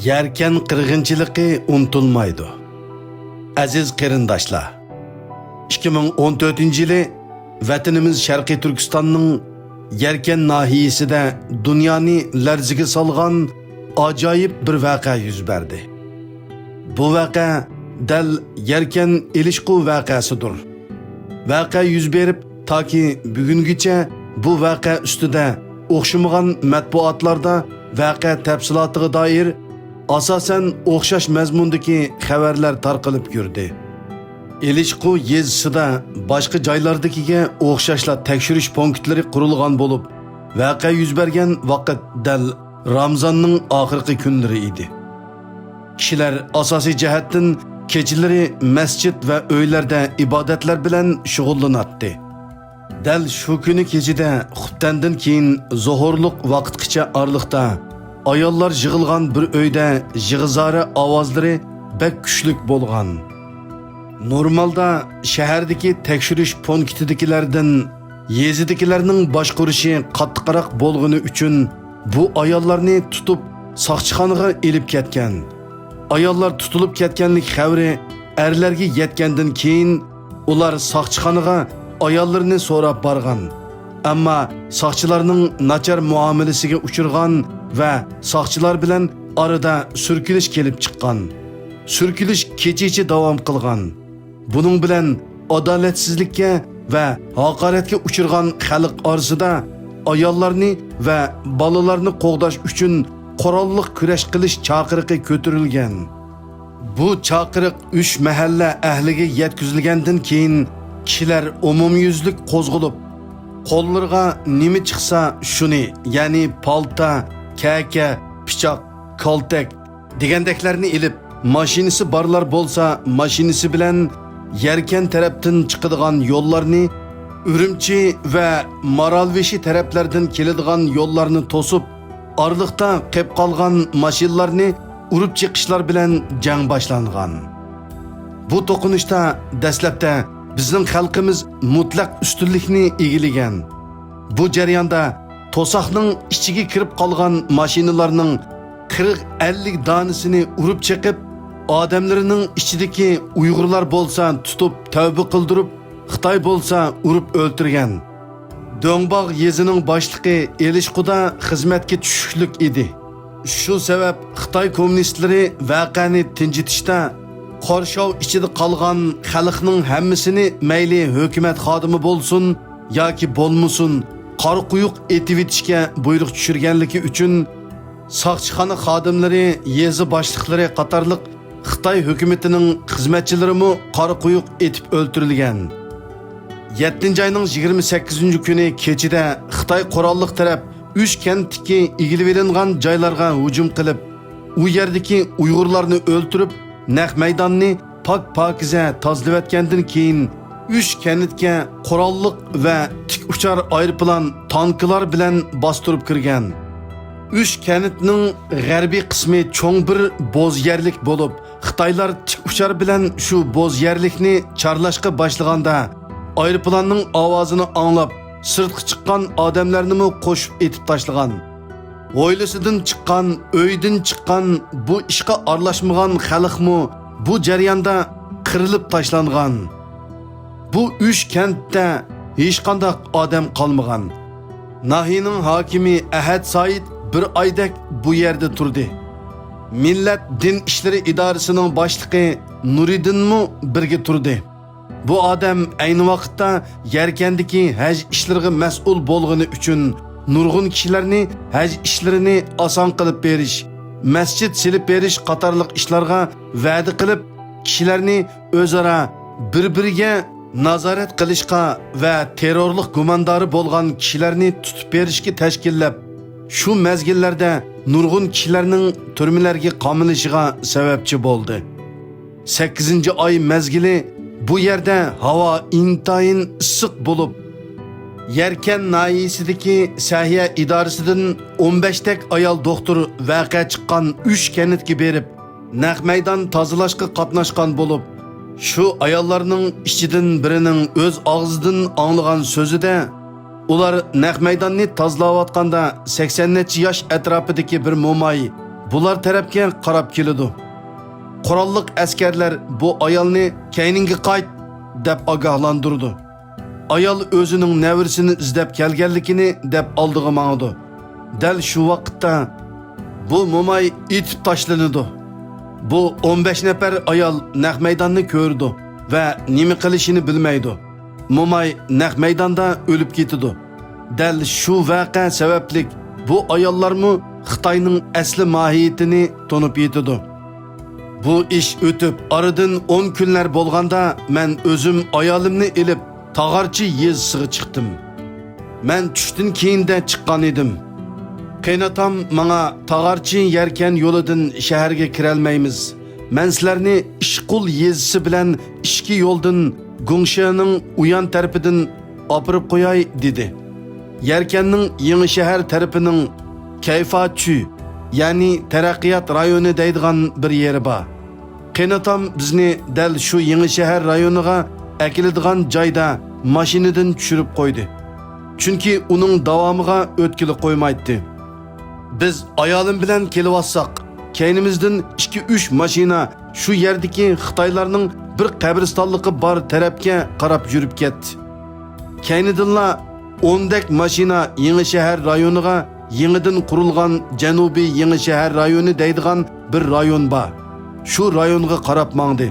Yerken qirg'inchiligi unutilmaydi. Aziz qarindoshlar, 2014-yili vatanimiz Sharqiy Turkistonning Yerken nahiyasida dunyoni larziga solgan ajoyib bir voqea yuz berdi. Bu voqea dal Yerken ilishqu voqeasidir. Voqea yuz berib, toki bugungacha bu voqea ustida o'xshamagan matbuotlarda voqea tafsilotiga doir asosan o'xshash mazmundagi xabarlar tarqalib yurdi. Ilishqu yezisida boshqa joylardagiga o'xshashla tekshirish punktlari qurilgan bo'lib, voqea yuz bergan vaqt dal Ramzonning oxirgi kunlari edi. Kishilar asosiy jihatdan kechalari masjid va uylarda ibodatlar bilan shug'ullanadi. Dal shu kuni kechida xuttandan keyin zuhurlik vaqtgacha orliqda ayollar yig'ilgan bir uyda yig'izora ovozlari bek kuchlik bo'lgan. Normalda shahardagi tekshirish punktidagilardan yezidagilarning boshqurishi qattiqroq bo'lgani uchun bu ayollarni tutib soqchixonaga elib ketgan. Ayollar tutilib ketganlik xabari erlarga yetgandan keyin ular soqchixonaga ayollarni so'rab borgan. Ammo soqchilarning nachar muomalasiga uchirgan va soqchilar bilan orada surkilish kelib chiqqan. Surkilish kechichi davom qilgan. Buning bilan adolatsizlikka va haqoratga uchirgan xalq orasida ayollarni va bolalarni qo'g'dash uchun qurolliq kurash qilish chaqiriqi ko'tarilgan. Bu chaqiriq 3 mahalla ahliga yetkazilgandan keyin kishilar umumyuzlik qo'zg'alib, qo'llariga nima chiqsa shuni, ya'ni palta, kaka, pichoq, kaltak degandeklarni ilib, mashinasi borlar bo'lsa, mashinasi bilan Yerken tarafdan chiqadigan yo'llarni, Urumchi va Maralveshi taraflardan keladigan yo'llarni to'sib, orliqda qolib qolgan mashinalarni urib chiqishlar bilan jang boshlangan. Bu to'qinishda dastlabda bizning xalqimiz mutlaq ustunlikni egillagan. Bu jarayonda to'saqning ichiga kirib qolgan mashinalarning 40-50 donasini urib chiqib, odamlarining ichidagi Uyg'urlar bo'lsa tutib tavba qildirib, Xitoy bo'lsa urib o'ltirgan. Dongbog yezining boshlig'i Ilishquda xizmatga tushishlik edi. Shu sabab Xitoy kommunistlari voqeani tinchitishda qorshov ichida qolgan xalqning hammasini mayli hukumat xodimi bo'lsin yoki bo'lmasin qora quyuq etib etishga buyruq tushirganligi uchun soqchixona xodimlari, yezi boshliqlari qatorliq Xitoy hukumatining xizmatchilari mu qora quyuq etib o'ltirilgan. 7-oyning 28-kuni kechida Xitoy qurolliq taraf 3 kentdagi egilib olingan joylarga hujum qilib, u yerdagi Uyg'urlarni o'ltirib, naq maydonni pok-pokiza tozlayotgandan keyin 3 kentga qurolliq va tik uchar aeroplan, tanklar bilan bostirib kirgan. 3 kentning g'arbiy qismi cho'ng bir bo'z yerlik bo'lib, Xitoylar tik uchar bilan shu bo'z yerlikni charlashga boshlaganda aeroplanning ovozini anglab, sirtqa chiqqan odamlarni mu qo'shib etib tashlagan. Oilasidan chiqqan, uydan chiqqan, bu ishga aralashmagan xalqmu bu jarayonda qirilib tashlangan. Bu 3 kentda hech qanday odam qolmagan. Nahiyaning hokimi Ahad Said bir oydak bu yerda turdi. Millat din ishlari idorasining boshlig'i Nuriddinmu birga turdi. Bu odam ayni vaqtda Yerkendagi haj ishlariga mas'ul bo'lgani uchun nurg'un kishilarni haj ishlarini oson qilib berish, masjid silib berish qatorliq ishlarga va'da qilib, kishilarni o'zaro bir-biriga nazorat qilishga va terrorlik gumondori bo'lgan kishilarni tutib berishga tashkillab, shu mezgillarda nurg'un kishilarning turmalarga qamilishiga sababchi bo'ldi. 8-oy mezgili bu yerda havo intayin issiq bo'lib, Yerken nahiyasidagi Sahiya idorasidan 15 tak ayol doktor voqea chiqqan 3 kentga berib, naq maydon tozalashga qatnashgan bo'lib, shu ayollarning ichidan birining o'z og'zidan anglagan so'zida ular naq maydonni tozalayotganda 80 yosh atrofidagi bir mo'may bular tarafga qarab keladi. Qurolliq askarlar bu ayolni "Keyninga qayt" deb ogohlantirdi. Ayol o'zining navrisini izlab kelganligini deb oldiga mangdi. Dal shu vaqtda bu mo'may itib tashlanadi. Bu 15 nafar ayol naq maydonni ko'rdi va nima qilishini bilmaydi. Mo'may naq maydonda o'lib ketdi. Dal shu voqea sababli bu ayollarmi Xitoyning asli mohiyatini tonib yetdi. Bu ish o'tib, aradan 10 kunlar bo'lganda men o'zim ayolimni elib Tağarchi yezisiga chiqdim. Men tushdan keyinda chiqqan edim. Qaynatam menga Tağarchi yerkan yo'lidan shaharga kira olmaymiz. Men sizlarni Ishqul yezisi bilan ishki yo'ldan Gongshaning uyan tarafidan opirib qo'yay dedi. Yerkanning yangi shahar tarafining Kayfachu, ya'ni taraqqiyot rayoni deydigan bir yeri bor. Qaynatam bizni dal shu yangi shahar rayoniga akiladigan joyda mashinadan tushirib qo'ydi. Chunki uning davomiga o'tkili qo'ymaydi. Biz ayolim bilan kelyapsak, keynimizdan 2-3 mashina shu yerdagi Xitoylarning bir qabristonligi bor tarafga qarab yurib ketdi. Keynidinla 10 dak mashina yangi shahar rayoniga yangidan qurilgan Janubiy yangi shahar rayoni deydigan bir rayon bor. Shu rayonga qarab mangdi.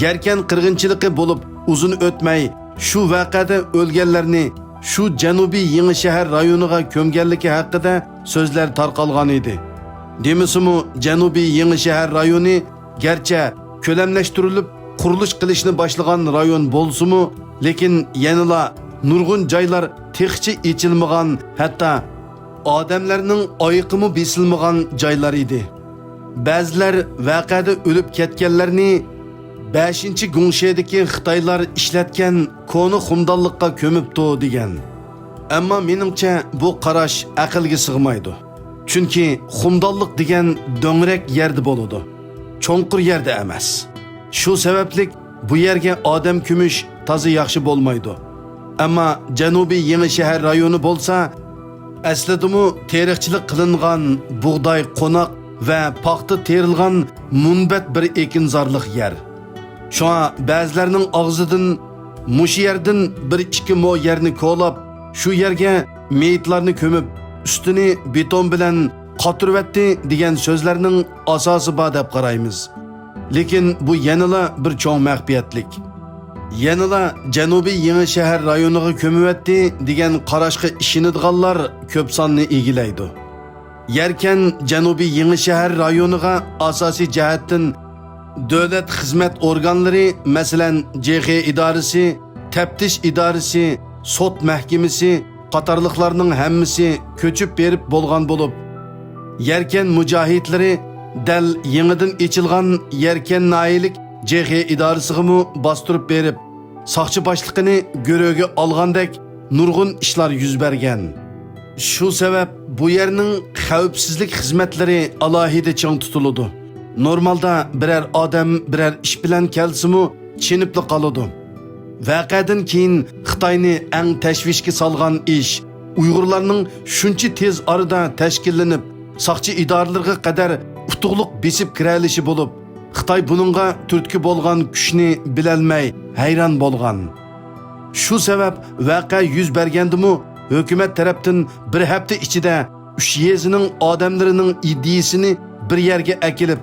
Yerken qirg'inchiligi bo'lib uzun o'tmay shu voqeada o'lganlarni shu Janubiy yangi shahar rayoniga ko'mganligi haqida so'zlar tarqalgan edi. Demisimi Janubiy yangi shahar rayoni garchi ko'lamlashtirilib qurilish qilishni boshlagan rayon bo'lsa-mu, lekin yanada nurg'un joylar texchi ichilmagan, hatto odamlarning oyiqimi besilmagan joylar edi. Ba'zilar voqeada o'lib ketganlarni 5-Gongshaydagi Xitoylar ishlatgan koni xumdonlikqa ko'mibdi degan. Ammo meningcha bu qarash aqlga sig'maydi. Chunki xumdonlik degan do'ngrak yerda bo'ladi, cho'nqur yerda emas. Shu sababli bu yerga odam ko'mish toza yaxshi bo'lmaydi. Ammo Janubiy yangi shahar rayoni bo'lsa, aslidimi teriqchilik qilingan bug'doy qo'noq va paxta terilgan munbat bir ekinzorlik yer. Şuna ba'zilarning og'zidan mushi yerdan 1-2 mo yerni ko'lab, shu yerga meyitlarni ko'mib, ustini beton bilan qotirvatdi degan so'zlarning asosi bor deb qaraymiz. Lekin bu yanala bir cho'ng maxfiyatlik. Yanala Janubiy yangi shahar rayoniga ko'mibdi degan qarashga ishonadiganlar ko'p sonni egilaydi. Yerken Janubiy yangi shahar rayoniga asosiy jihatdan davlat xizmat organlari, masalan JX idorasi, taftish idorasi, sud mahkamasi qatorliqlarning hammasi ko'chib berib bo'lgan bo'lib, Yerken mujohidlari dal yangidan ochilgan Yerken nayilik JX idorasiga bostirib berib, soqchi boshlig'ini go'ro'ga olgandek nurg'un ishlar yuz bergan. Shu sabab bu yerning xavfsizlik xizmatlari alohida chang tutiladi. Normalda birer odam birer ish bilan kelsa-mu, chinibli qoladi. Voqeadan keyin Xitoyni eng tashvishga solgan ish Uyg'urlarning shuncha tez orada tashkillanib, soqchi idoralarga qadar utuqliq besib kiralishi bo'lib, Xitoy buningga turtki bo'lgan kuchni bilolmay hayron bo'lgan. Shu sabab voqea yuz bergandimi, hukumat tarafdan bir hafta ichida 3 yezining odamlarining ideyasini bir yerga akilib,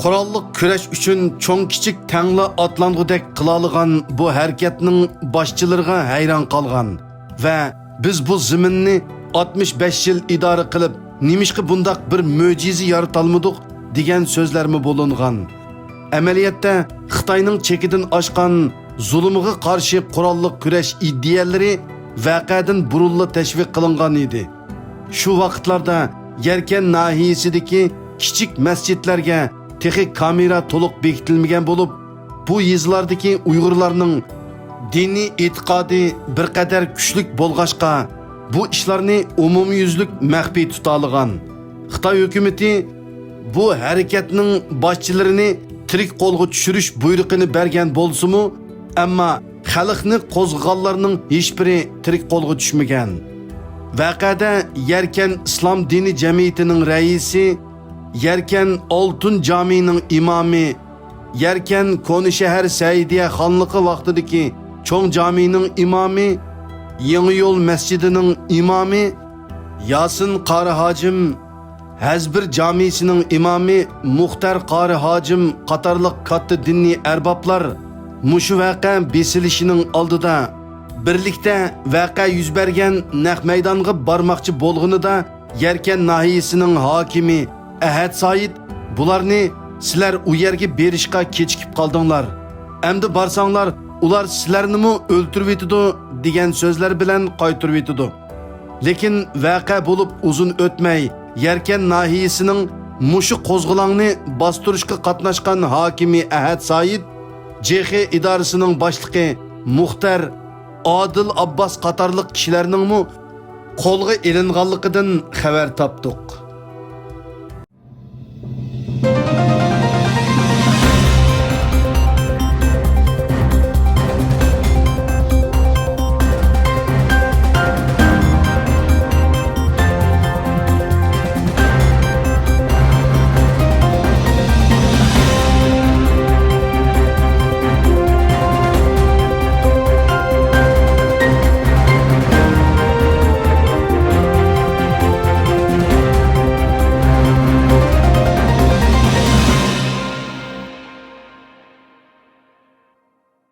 qurolliq kurash uchun cho'ng kichik tangla otlangudek qilolgan bu harakatning boshchilariga hayron qolgan va biz bu zaminni 65 yil idora qilib, nimishqa bundaq bir mo'jiza yaratolmadik degan so'zlarmi bo'lingan. Amaliyotda Xitoyning chekidan oshgan zulmiga qarshi qurolliq kurash ideyalari voqeadan burunli tashviq qilingan edi. Shu vaqtlarda Yerken nahiyasidagi kichik masjidlarga texnik kamera to'liq bekitilmagan bo'lib, bu yezlardagi Uyg'urlarning diniy e'tiqodi bir qadar kuchlik bo'lg'ashqa, bu ishlarni umumyuzlik maxfiy tutolgan. Xitoy hukumatı bu harakatning boshchilarini tirik qo'lga tushirish buyrug'ini bergan bo'lsa-mu, ammo xalqni qo'zg'allarning hech biri tirik qo'lga tushmagan. Voqeada Yerken Islom dini jamiyatining raisi Yerken Oltun Camii'nin imamı, yerken Konuşehir Seydiye Xanlığı vaqtidagi Çoğ Camii'nin imamı, Yeni Yol Mescidi'nin imamı, Yasin Qari Hacim, Hezbir Camisi'nin imamı Muhtar Qari Hacim qatarlıq katta dinni erbaplar muşu vaqa besilişinin aldıda birlikte vaqa yüz bergen naq maydonga barmoqchi bo'lganida Yerken nahiyesinin hakimi Ahad Said bularni sizlar u yerga berishga kechikib qoldinglar. Endi barsanglar ular sizlarni o'ltirib yetidi degan so'zlar bilan qaytirib yetidi. Lekin vaqa bo'lib uzun o'tmay Yerken nahiyesinin muşu qo'zg'olonni bostirishga qatnashgan hakimi Ahad Said CX idorasining boshlig'i Muxtar Adil Abbas qatorliq kishilarning qo'lga ilinganligidan xabar topdik.